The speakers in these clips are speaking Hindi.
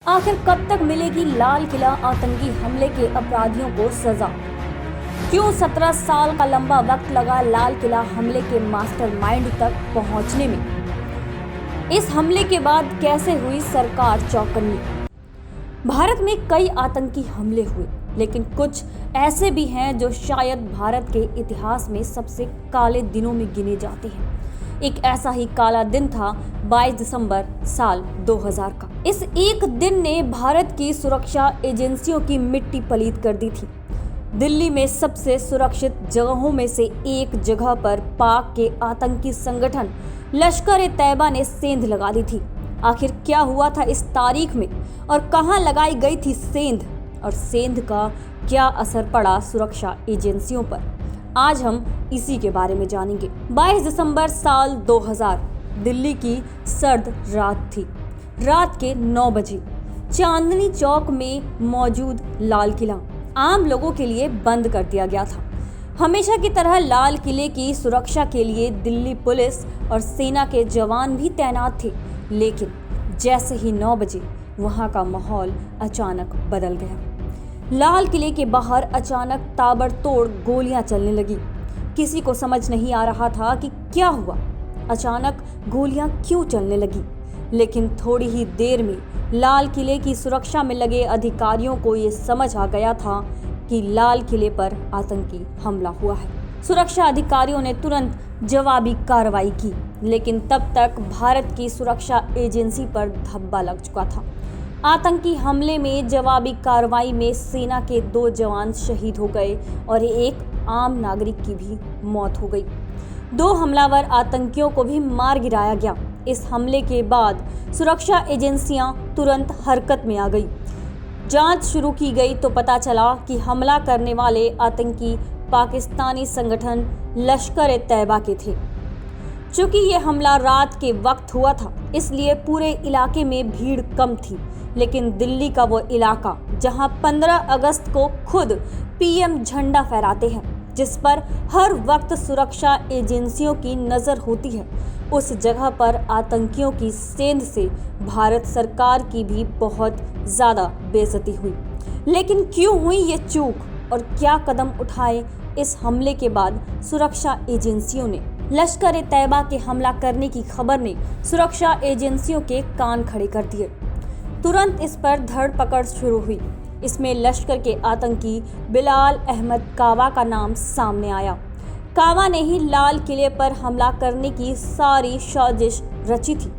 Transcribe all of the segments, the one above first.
आखिर कब तक मिलेगी लाल किला आतंकी हमले के अपराधियों को सजा? क्यों 17 साल का लंबा वक्त लगा लाल किला हमले के मास्टरमाइंड तक पहुंचने में? इस हमले के बाद कैसे हुई सरकार चौकन्नी? भारत में कई आतंकी हमले हुए, लेकिन कुछ ऐसे भी हैं जो शायद भारत के इतिहास में सबसे काले दिनों में गिने जाते हैं। एक ऐसा ही काला दिन था 22 दिसंबर साल 2000 का। इस एक दिन ने भारत की सुरक्षा एजेंसियों की मिट्टी पलीत कर दी थी। दिल्ली में सबसे सुरक्षित जगहों में से एक जगह पर पाक के आतंकी संगठन लश्कर-ए-तैयबा ने सेंध लगा दी थी। आखिर क्या हुआ था इस तारीख में और कहां लगाई गई थी सेंध, और सेंध का क्या असर पड़ा सुरक्षा एजेंसियों पर? आज हम इसी के बारे में जानेंगे। 22 दिसंबर साल 2000 दिल्ली की सर्द रात थी। रात के 9 बजे चांदनी चौक में मौजूद लाल किला आम लोगों के लिए बंद कर दिया गया था। हमेशा की तरह लाल किले की सुरक्षा के लिए दिल्ली पुलिस और सेना के जवान भी तैनात थे, लेकिन जैसे ही 9 बजे वहां का माहौल अचानक बदल गया। लाल किले के बाहर अचानक ताबड़तोड़ गोलियां चलने लगी। किसी को समझ नहीं आ रहा था कि क्या हुआ, अचानक गोलियां क्यों चलने लगी। लेकिन थोड़ी ही देर में लाल किले की सुरक्षा में लगे अधिकारियों को ये समझ आ गया था कि लाल किले पर आतंकी हमला हुआ है। सुरक्षा अधिकारियों ने तुरंत जवाबी कार्रवाई की, लेकिन तब तक भारत की सुरक्षा एजेंसी पर धब्बा लग चुका था। आतंकी हमले में जवाबी कार्रवाई में सेना के 2 जवान शहीद हो गए और एक आम नागरिक की भी मौत हो गई। 2 हमलावर आतंकियों को भी मार गिराया गया। इस हमले के बाद सुरक्षा एजेंसियां तुरंत हरकत में आ गई। जांच शुरू की गई तो पता चला कि हमला करने वाले आतंकी पाकिस्तानी संगठन लश्कर-ए-तैयबा के थे। चूंकि ये हमला रात के वक्त हुआ था, इसलिए पूरे इलाके में भीड़ कम थी, लेकिन दिल्ली का वो इलाका जहां 15 अगस्त को खुद पीएम झंडा फहराते हैं, जिस पर हर वक्त सुरक्षा एजेंसियों की नज़र होती है, उस जगह पर आतंकियों की सेंध से भारत सरकार की भी बहुत ज़्यादा बेइज्जती हुई। लेकिन क्यों हुई ये चूक और क्या कदम उठाए इस हमले के बाद सुरक्षा एजेंसियों ने? लश्कर-ए-तैयबा के हमला करने की खबर ने सुरक्षा एजेंसियों के कान खड़े कर दिए। तुरंत इस पर धरपकड़ शुरू हुई। इसमें लश्कर के आतंकी बिलाल अहमद कावा का नाम सामने आया। कावा ने ही लाल किले पर हमला करने की सारी साजिश रची थी।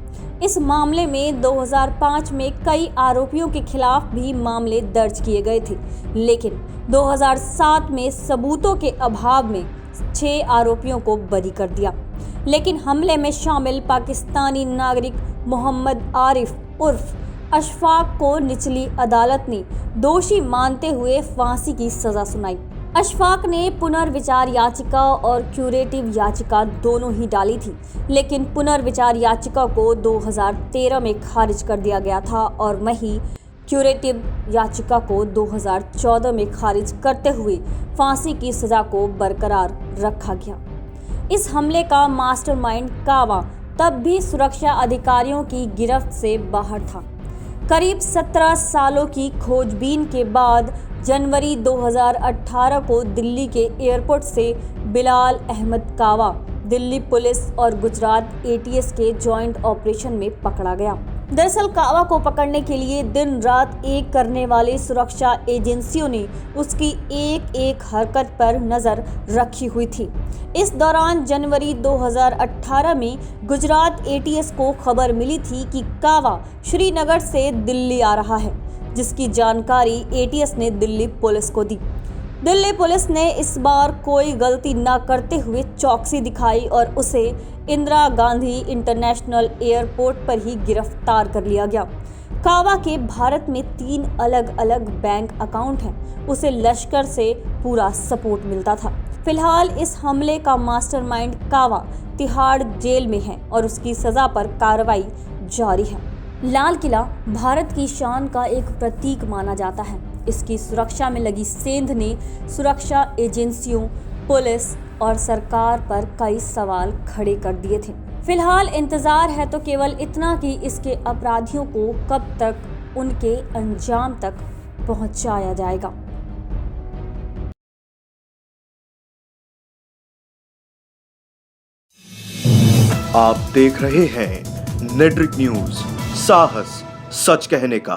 इस मामले में 2005 में कई आरोपियों के खिलाफ भी मामले दर्ज किए गए थे, लेकिन 2007 में सबूतों के अभाव में 6 आरोपियों को बरी कर दिया। लेकिन हमले में शामिल पाकिस्तानी नागरिक मोहम्मद आरिफ उर्फ अशफाक को निचली अदालत ने दोषी मानते हुए फांसी की सजा सुनाई। अशफाक ने पुनर्विचार याचिका और क्यूरेटिव याचिका दोनों ही डाली थी, लेकिन पुनर्विचार याचिका को 2013 में खारिज कर दिया गया था और वहीं क्यूरेटिव याचिका को 2014 में खारिज करते हुए फांसी की सजा को बरकरार रखा गया। इस हमले का मास्टरमाइंड कावा तब भी सुरक्षा अधिकारियों की गिरफ्त से बाहर था। करीब 17 सालों की खोजबीन के बाद जनवरी 2018 को दिल्ली के एयरपोर्ट से बिलाल अहमद कावा दिल्ली पुलिस और गुजरात एटीएस के जॉइंट ऑपरेशन में पकड़ा गया। दरअसल कावा को पकड़ने के लिए दिन रात एक करने वाली सुरक्षा एजेंसियों ने उसकी एक एक हरकत पर नज़र रखी हुई थी। इस दौरान जनवरी 2018 में गुजरात एटीएस को खबर मिली थी कि कावा श्रीनगर से दिल्ली आ रहा है, जिसकी जानकारी एटीएस ने दिल्ली पुलिस को दी। दिल्ली पुलिस ने इस बार कोई गलती न करते हुए चौकसी दिखाई और उसे इंदिरा गांधी इंटरनेशनल एयरपोर्ट पर ही गिरफ्तार कर लिया गया। कावा के भारत में 3 अलग अलग बैंक अकाउंट हैं। उसे लश्कर से पूरा सपोर्ट मिलता था। फिलहाल इस हमले का मास्टरमाइंड कावा तिहाड़ जेल में है और उसकी सजा पर कार्रवाई जारी है। लाल किला भारत की शान का एक प्रतीक माना जाता है। इसकी सुरक्षा में लगी सेंध ने सुरक्षा एजेंसियों, पुलिस और सरकार पर कई सवाल खड़े कर दिए थे। फिलहाल इंतजार है तो केवल इतना कि इसके अपराधियों को कब तक उनके अंजाम तक पहुंचाया जाएगा। आप देख रहे हैं नेट्रिक न्यूज, साहस सच कहने का।